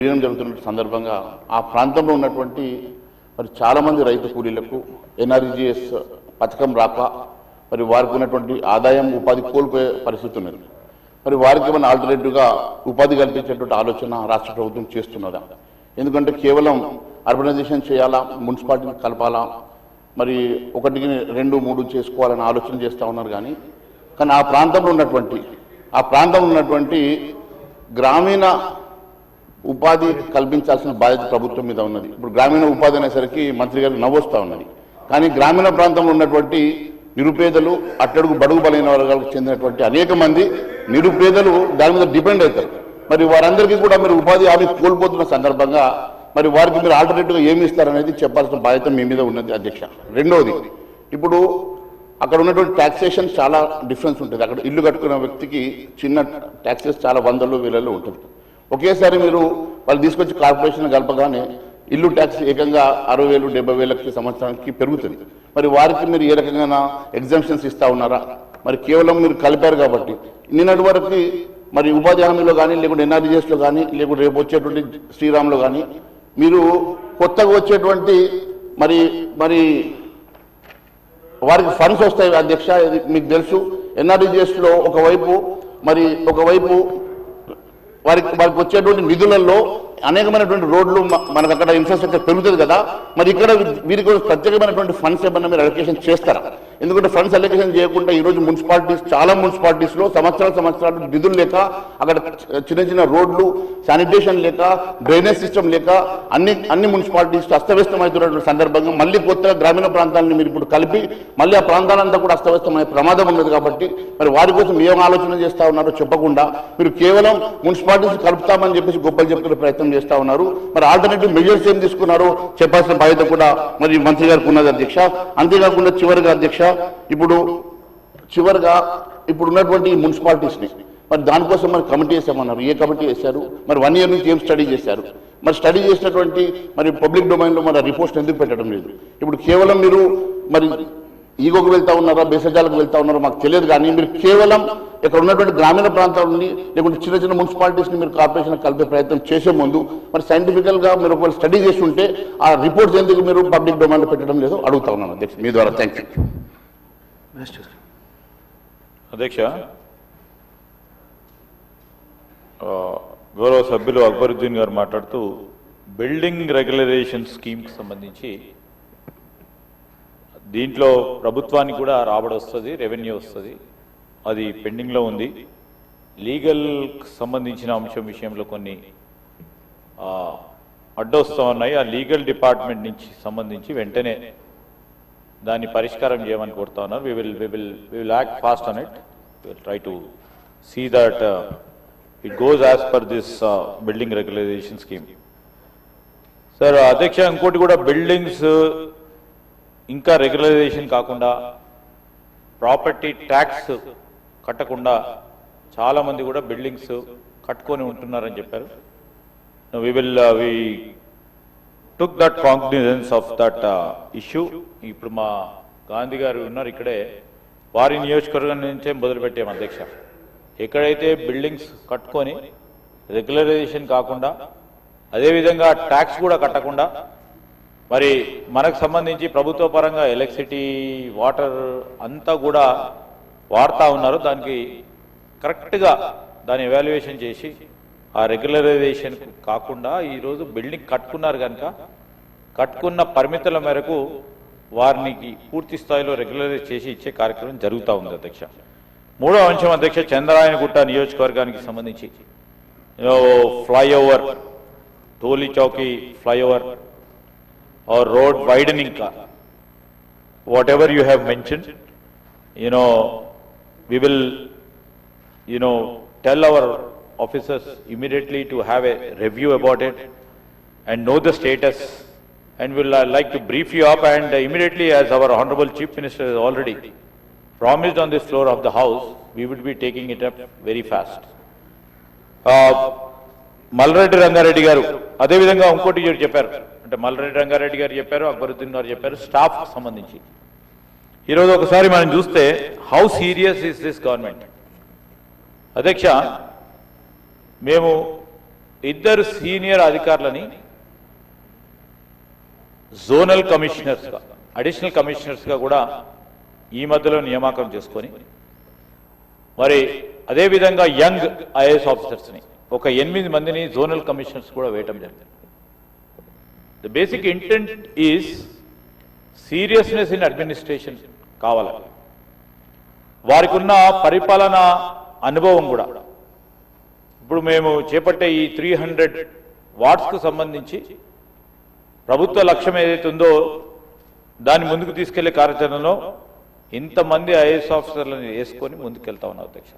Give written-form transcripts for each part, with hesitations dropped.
జరుగుతున్న సందర్భంగా ఆ ప్రాంతంలో ఉన్నటువంటి మరి చాలామంది రైతు కూలీలకు ఎన్ఆర్జీఎస్ పథకం రాక మరి వారికి ఉన్నటువంటి ఆదాయం ఉపాధి కోల్పోయే పరిస్థితి ఉన్నది. మరి వారికి ఏమైనా ఆల్టర్నేటివ్గా ఉపాధి కల్పించేటువంటి ఆలోచన రాష్ట్ర ప్రభుత్వం చేస్తున్నదా? ఎందుకంటే కేవలం అర్బనైజేషన్ చేయాలా, మున్సిపాలిటీని కలపాలా, మరి 1, 2, 3 చేసుకోవాలని ఆలోచన చేస్తూ ఉన్నారు. కానీ ఆ ప్రాంతంలో ఉన్నటువంటి గ్రామీణ ఉపాధి కల్పించాల్సిన బాధ్యత ప్రభుత్వం మీద ఉన్నది. ఇప్పుడు గ్రామీణ ఉపాధి అనేసరికి మంత్రి గారికి నవ్వొస్తూ ఉన్నది. కానీ గ్రామీణ ప్రాంతంలో ఉన్నటువంటి నిరుపేదలు, అట్టడుగు బడుగు బలైన వర్గాలకు చెందినటువంటి అనేక మంది నిరుపేదలు దాని మీద డిపెండ్ అవుతారు. మరి వారందరికీ కూడా మీరు ఉపాధి హామీ కోల్పోతున్న సందర్భంగా మరి వారికి మీరు ఆల్టర్నేటివ్గా ఏమి ఇస్తారనేది చెప్పాల్సిన బాధ్యత మీ మీద ఉన్నది అధ్యక్ష. రెండవది, ఇప్పుడు అక్కడ ఉన్నటువంటి ట్యాక్సేషన్ చాలా డిఫరెన్స్ ఉంటుంది. అక్కడ ఇల్లు కట్టుకున్న వ్యక్తికి చిన్న ట్యాక్సెస్ చాలా 100,000, 1,000 ఉంటుంది. ఒకేసారి మీరు వాళ్ళు తీసుకొచ్చి కార్పొరేషన్ కలపగానే ఇల్లు ట్యాక్స్ ఏకంగా 60,000, 70,000 సంవత్సరానికి పెరుగుతుంది. మరి వారికి మీరు ఏ రకంగా ఎగ్జామ్షన్స్ ఇస్తా ఉన్నారా? మరి కేవలం మీరు కలిపారు కాబట్టి నిన్నటి వరకు మరి ఉపాధి హామీలో కానీ, లేకుంటే ఎన్ఆర్జీఎస్లో కానీ, లేకుంటే రేపు వచ్చేటువంటి శ్రీరామ్లో కానీ మీరు కొత్తగా వచ్చేటువంటి మరి వారికి ఫండ్స్ వస్తాయి అధ్యక్ష. ఇది మీకు తెలుసు. ఎన్ఆర్జీఎస్లో ఒకవైపు వారికి వచ్చేటువంటి నిధులలో అనేకమైనటువంటి రోడ్లు మనకు అక్కడ ఇన్ఫ్రాస్ట్రక్చర్ పెరుగుతుంది కదా. మరి ఇక్కడ వీరికి ప్రత్యేకమైనటువంటి ఫండ్స్ ఏమన్నా మీరు అలొకేషన్ చేస్తారా? ఎందుకంటే ఫండ్స్ అలొకేషన్ చేయకుండా ఈరోజు చాలా మున్సిపాలిటీస్లో సంవత్సరాలు నిధులు లేక, అక్కడ చిన్న రోడ్లు, శానిటేషన్ లేక, డ్రైనేజ్ సిస్టమ్ లేక అన్ని మున్సిపాలిటీస్ అస్తవ్యస్తమవుతున్నటువంటి సందర్భంగా మళ్ళీ కొత్తగా గ్రామీణ ప్రాంతాలను మీరు ఇప్పుడు కలిపి మళ్ళీ ఆ ప్రాంతాలంతా కూడా అస్తవ్యస్తమయ్యే ప్రమాదం ఉన్నది. కాబట్టి మరి వారి కోసం ఏం ఆలోచన చేస్తా ఉన్నారో చెప్పకుండా మీరు కేవలం మున్సిపాలిటీస్ కలుపుతామని చెప్పేసి గొప్పలు చెప్తున్న ప్రయత్నం చేస్తా ఉన్నారు. మరి ఆల్టర్నేటివ్ మెజర్స్ ఏం తీసుకున్నారో చెప్పాల్సిన బాధ్యత కూడా మరి మంత్రి గారికి ఉన్నది అధ్యక్ష. అంతేకాకుండా చివరిగా అధ్యక్ష, ఇప్పుడు ఉన్నటువంటి మున్సిపాలిటీస్ని మరి దానికోసం మరి కమిటీ వేసామన్నారు. ఏ కమిటీ వేశారు? మరి 1 year నుంచి ఏం స్టడీ చేశారు? మరి స్టడీ చేసినటువంటి మరి పబ్లిక్ డొమైన్లో మరి రిపోర్ట్స్ ఎందుకు పెట్టడం లేదు? ఇప్పుడు కేవలం మీరు మరి ఈగోకు వెళ్తా ఉన్నారా, బేసజాలకు వెళ్తా ఉన్నారో మాకు తెలియదు. కానీ మీరు కేవలం ఇక్కడ ఉన్నటువంటి గ్రామీణ ప్రాంతాల నుండి లేకుంటే చిన్న మున్సిపాలిటీస్ని మీరు కార్పొరేషన్ కలిపే ప్రయత్నం చేసే ముందు మరి సైంటిఫికల్గా మీరు ఒకవేళ స్టడీ చేసి ఉంటే ఆ రిపోర్ట్స్ ఎందుకు మీరు పబ్లిక్ డొమైన్లో పెట్టడం లేదో అడుగుతా ఉన్నాను అధ్యక్ష మీ ద్వారా. థ్యాంక్ యూ అధ్యక్ష. గౌరవ సభ్యులు అక్బరుద్దీన్ గారు మాట్లాడుతూ బిల్డింగ్ రెగ్యులరైజేషన్ స్కీమ్కి సంబంధించి దీంట్లో ప్రభుత్వానికి కూడా రాబడి వస్తుంది, రెవెన్యూ వస్తుంది, అది పెండింగ్లో ఉంది. లీగల్ సంబంధించిన అంశం విషయంలో కొన్ని అడ్డొస్తూ ఉన్నాయి. ఆ లీగల్ డిపార్ట్మెంట్ నుంచి సంబంధించి వెంటనే దాన్ని పరిష్కారం చేయమని కోరుతా ఉన్నారు. we will act fast on it. We will try to see that it goes as per this building regularization scheme. Sir అధ్యక్ష, ఇంకోటి కూడా బిల్డింగ్స్ ఇంకా రెగ్యులరైజేషన్ కాకుండా ప్రాపర్టీ ట్యాక్స్ కట్టకుండా చాలామంది కూడా బిల్డింగ్స్ కట్టుకొని ఉంటున్నారని చెప్పారు. we took that cognizance of that issue. ఇప్పుడు మా గాంధీ గారు ఉన్నారు ఇక్కడే, వారి నియోజకవర్గం నుంచే మొదలుపెట్టాం అధ్యక్ష. ఎక్కడైతే బిల్డింగ్స్ కట్టుకొని రెగ్యులరైజేషన్ కాకుండా అదేవిధంగా ట్యాక్స్ కూడా కట్టకుండా మరి మనకు సంబంధించి ప్రభుత్వ పరంగా ఎలక్ట్రిసిటీ, వాటర్ అంతా కూడా వాడుతూ ఉన్నారు. దానికి కరెక్ట్గా దాన్ని ఎవాల్యుయేషన్ చేసి ఆ రెగ్యులరైజేషన్ కాకుండా ఈరోజు బిల్డింగ్ కట్టుకున్నారు కనుక కట్టుకున్న పరిమితుల మేరకు వారికి పూర్తి స్థాయిలో రెగ్యులరైజ్ చేసి ఇచ్చే కార్యక్రమం జరుగుతూ ఉంది అధ్యక్ష. మూడవ అంశం అధ్యక్ష, చంద్రాయనగుట్ట నియోజకవర్గానికి సంబంధించి flyover, Toli Chowki flyover or road widening, whatever you have mentioned, we will tell our officers immediately to have a review about it and know the status, and will like to brief you up, and immediately, as our honorable chief minister has already promised on this floor of the house, we would be taking it up very fast. Malreddy Rangareddy గారు అదే విధంగా ఇంకోటి చెప్పారు. అంటే మల్రెడ్డి రంగారెడ్డి గారు చెప్పారు, అక్బరుద్దీన్ గారు చెప్పారు, స్టాఫ్ సంబంధించి ఈరోజు ఒకసారి మనం చూస్తే how serious is this government అధ్యక్ష. మేము ఇద్దరు సీనియర్ అధికారులని జోనల్ కమిషనర్స్గా, అడిషనల్ కమిషనర్స్గా కూడా ఈ మధ్యలో నియామకం చేసుకొని మరి అదేవిధంగా యంగ్ ఐఏఎస్ ఆఫీసర్స్ని ఒక 8 మందిని జోనల్ కమిషనర్స్ కూడా వేయటం జరిగింది. The basic intent is seriousness in administration కావాలి, వారికి ఉన్న పరిపాలన అనుభవం కూడా. ఇప్పుడు మేము చేపట్టే ఈ 300 వార్డ్స్కు సంబంధించి ప్రభుత్వ లక్ష్యం ఏదైతే ఉందో దాన్ని ముందుకు తీసుకెళ్లే కార్యాచరణలో ఇంతమంది ఐఏఎస్ ఆఫీసర్లను వేసుకొని ముందుకెళ్తా ఉన్నాం అధ్యక్ష.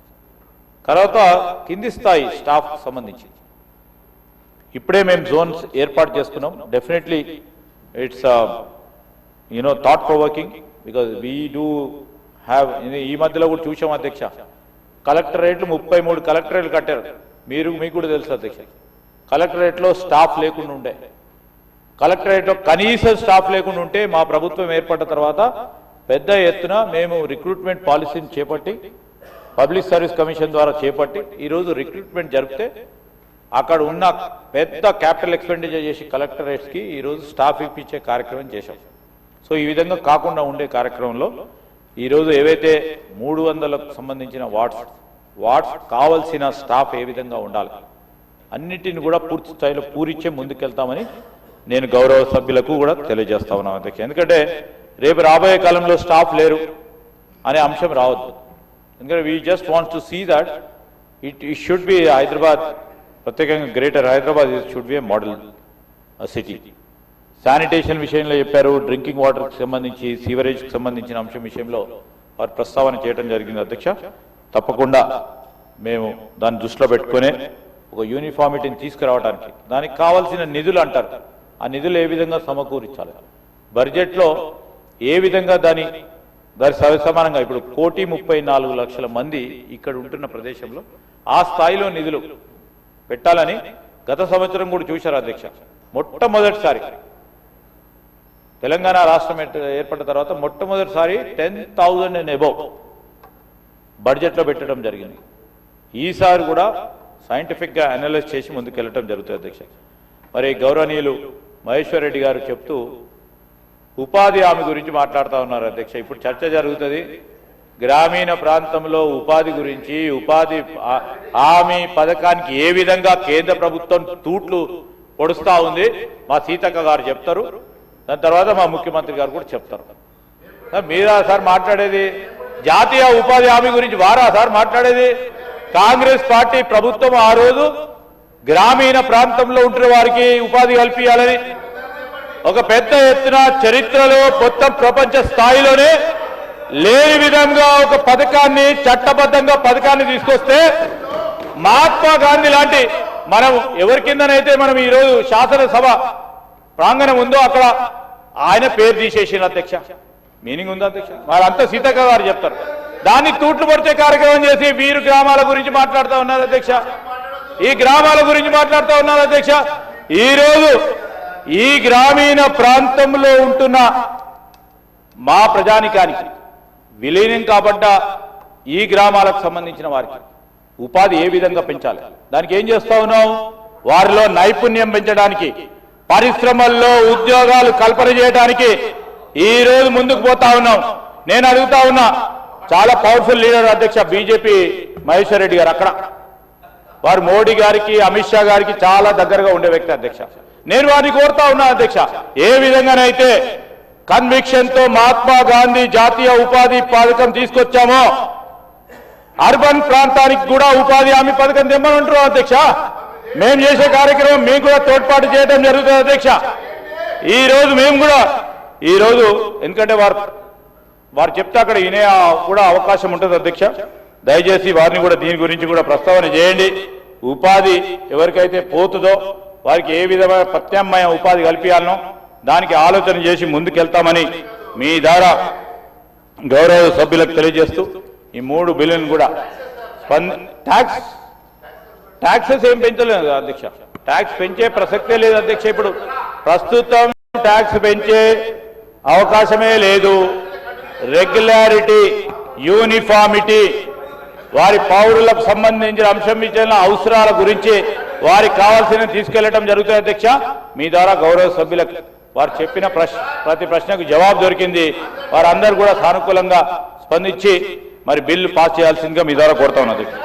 తర్వాత కింది స్థాయి స్టాఫ్కు సంబంధించి ఇప్పుడే మేము జోన్స్ ఏర్పాటు చేసుకున్నాం. Definitely it's thought provoking because we do have, ఈ మధ్యలో కూడా చూసాం అధ్యక్ష, కలెక్టరేట్లు 33 కలెక్టరేట్లు కట్టారు. మీకు కూడా తెలుసు అధ్యక్ష, కలెక్టరేట్లో స్టాఫ్ లేకుండా ఉండే, కలెక్టరేట్లో కనీసం స్టాఫ్ లేకుండా ఉంటే మా ప్రభుత్వం ఏర్పడిన తర్వాత పెద్ద ఎత్తున మేము రిక్రూట్మెంట్ పాలసీని చేపట్టి పబ్లిక్ సర్వీస్ కమిషన్ ద్వారా చేపట్టి ఈరోజు రిక్రూట్మెంట్ జరిపితే అక్కడ ఉన్న పెద్ద క్యాపిటల్ ఎక్స్పెండిచర్ చేసి కలెక్టరేట్స్కి ఈరోజు స్టాఫ్ ఇప్పించే కార్యక్రమం చేశాం. సో ఈ విధంగా కాకుండా ఉండే కార్యక్రమంలో ఈరోజు ఏవైతే 300లకు సంబంధించిన వార్డ్స్ కావలసిన స్టాఫ్ ఏ విధంగా ఉండాలి అన్నిటిని కూడా పూర్తి స్థాయిలో పూరిచ్చే ముందుకెళ్తామని నేను గౌరవ సభ్యులకు కూడా తెలియజేస్తా ఉన్నాను అధ్యక్ష. ఎందుకంటే రేపు రాబోయే కాలంలో స్టాఫ్ లేరు అనే అంశం రావద్దు. ఎందుకంటే we just want to see that it should be Hyderabad, ప్రత్యేకంగా greater Hyderabad should be a model city. Sanitation విషయంలో చెప్పారు, డ్రింకింగ్ వాటర్కి సంబంధించి, సీవరేజ్కి సంబంధించిన అంశం విషయంలో వారు ప్రస్తావన చేయడం జరిగింది అధ్యక్ష. తప్పకుండా మేము దాన్ని దృష్టిలో పెట్టుకునే ఒక యూనిఫామిటీని తీసుకురావడానికి దానికి కావాల్సిన నిధులు అంటారు, ఆ నిధులు ఏ విధంగా సమకూర్చాలి, బడ్జెట్లో ఏ విధంగా దాని సమానంగా ఇప్పుడు 1,34,00,000 మంది ఇక్కడ ఉంటున్న ప్రదేశంలో ఆ స్థాయిలో నిధులు పెట్టాలని గత సంవత్సరం కూడా చూశారు అధ్యక్ష. మొట్టమొదటిసారి తెలంగాణ రాష్ట్రం ఏర్పడిన తర్వాత మొట్టమొదటిసారి 10,000 and above బడ్జెట్లో పెట్టడం జరిగింది. ఈసారి కూడా సైంటిఫిక్గా అనలైజ్ చేసి ముందుకెళ్ళటం జరుగుతుంది అధ్యక్ష. మరి గౌరవనీయులు మహేశ్వర్ రెడ్డి గారు చెప్తూ ఉపాధి హామీ గురించి మాట్లాడుతూ ఉన్నారు అధ్యక్ష. ఇప్పుడు చర్చ జరుగుతుంది గ్రామీణ ప్రాంతంలో ఉపాధి గురించి, ఉపాధి హామీ పథకానికి ఏ విధంగా కేంద్ర ప్రభుత్వం తూట్లు పొడుస్తూ ఉంది మా సీతక్క గారు చెప్తారు, దాని తర్వాత మా ముఖ్యమంత్రి గారు కూడా చెప్తారు. మీరా సార్ మాట్లాడేది? జాతీయ ఉపాధి హామీ గురించి వారా సార్ మాట్లాడేది? కాంగ్రెస్ పార్టీ ప్రభుత్వం ఆ రోజు గ్రామీణ ప్రాంతంలో ఉంటున్న వారికి ఉపాధి కల్పించాలని ఒక పెద్ద ఎత్తున చరిత్రలో మొత్తం ప్రపంచ స్థాయిలోనే లేని విధంగా ఒక పథకాన్ని, చట్టబద్ధంగా పథకాన్ని తీసుకొస్తే మహాత్మా గాంధీ లాంటి మనం ఎవరి కిందనైతే మనం ఈరోజు శాసనసభ ప్రాంగణం ఉందో అక్కడ ఆయన పేరు తీసేసిన అధ్యక్ష. మీనింగ్ ఉందా అధ్యక్ష? వారంతా సీతక్క గారు చెప్తారు. దాన్ని తూట్లు పడితే కార్యక్రమం చేసి వీరు గ్రామాల గురించి మాట్లాడుతూ ఉన్నారు అధ్యక్ష, ఈ గ్రామాల గురించి మాట్లాడుతూ ఉన్నారు అధ్యక్ష. ఈరోజు ఈ గ్రామీణ ప్రాంతంలో ఉంటున్న మా ప్రజానికానికి విలీనం కాబడ్డ ఈ గ్రామాలకు సంబంధించిన వారికి ఉపాధి ఏ విధంగా పెంచాలి, దానికి ఏం చేస్తా ఉన్నాం? వారిలో నైపుణ్యం పెంచడానికి, పరిశ్రమల్లో ఉద్యోగాలు కల్పన చేయడానికి ఈ రోజు ముందుకు పోతా ఉన్నాం. నేను అడుగుతా ఉన్నా, చాలా పవర్ఫుల్ లీడర్ అధ్యక్ష బీజేపీ మహేశ్వర్ రెడ్డి గారు, అక్కడ వారు మోడీ గారికి, అమిత్ షా గారికి చాలా దగ్గరగా ఉండే వ్యక్తి అధ్యక్ష. నేను వారిని కోరుతా ఉన్నా అధ్యక్ష, ఏ విధంగానైతే కన్విక్షన్ తో మహాత్మా గాంధీ జాతీయ ఉపాధి పథకం తీసుకొచ్చామో అర్బన్ ప్రాంతానికి కూడా ఉపాధి హామీ పథకం తెమ్మనంటారు అధ్యక్ష. మేము చేసే కార్యక్రమం మీకు కూడా తోడ్పాటు చేయడం జరుగుతుంది అధ్యక్ష. ఈ రోజు మేము కూడా ఈరోజు ఎందుకంటే వారు చెప్తే అక్కడ వినే కూడా అవకాశం ఉంటుంది అధ్యక్ష. దయచేసి వారిని కూడా దీని గురించి కూడా ప్రస్తావన చేయండి. ఉపాధి ఎవరికైతే పోతుందో వారికి ఏ విధమైన ప్రత్యామ్నాయ ఉపాధి కల్పించాలనో దానికి ఆలోచన చేసి ముందుకెళ్తామని మీ ద్వారా గౌరవ సభ్యులకు తెలియజేస్తూ ఈ 3 బిల్లులను కూడా ట్యాక్సెస్ ఏం పెంచలేదు అధ్యక్ష, ట్యాక్స్ పెంచే ప్రసక్తే లేదు అధ్యక్ష. ఇప్పుడు ప్రస్తుతం ట్యాక్స్ పెంచే అవకాశమే లేదు. రెగ్యులారిటీ, యూనిఫామిటీ, వారి పౌరులకు సంబంధించిన అంశం ఇచ్చిన అవసరాల గురించి వారికి కావాల్సిన తీసుకెళ్లడం జరుగుతుంది అధ్యక్ష. మీ ద్వారా గౌరవ సభ్యులకు వారు చెప్పిన ప్రతి ప్రశ్నకు జవాబు దొరికింది. వారందరూ కూడా సానుకూలంగా స్పందించి మరి బిల్లు పాస్ చేయాల్సిందిగా మీ ద్వారా కోరుతా ఉన్నా అధ్యక్ష.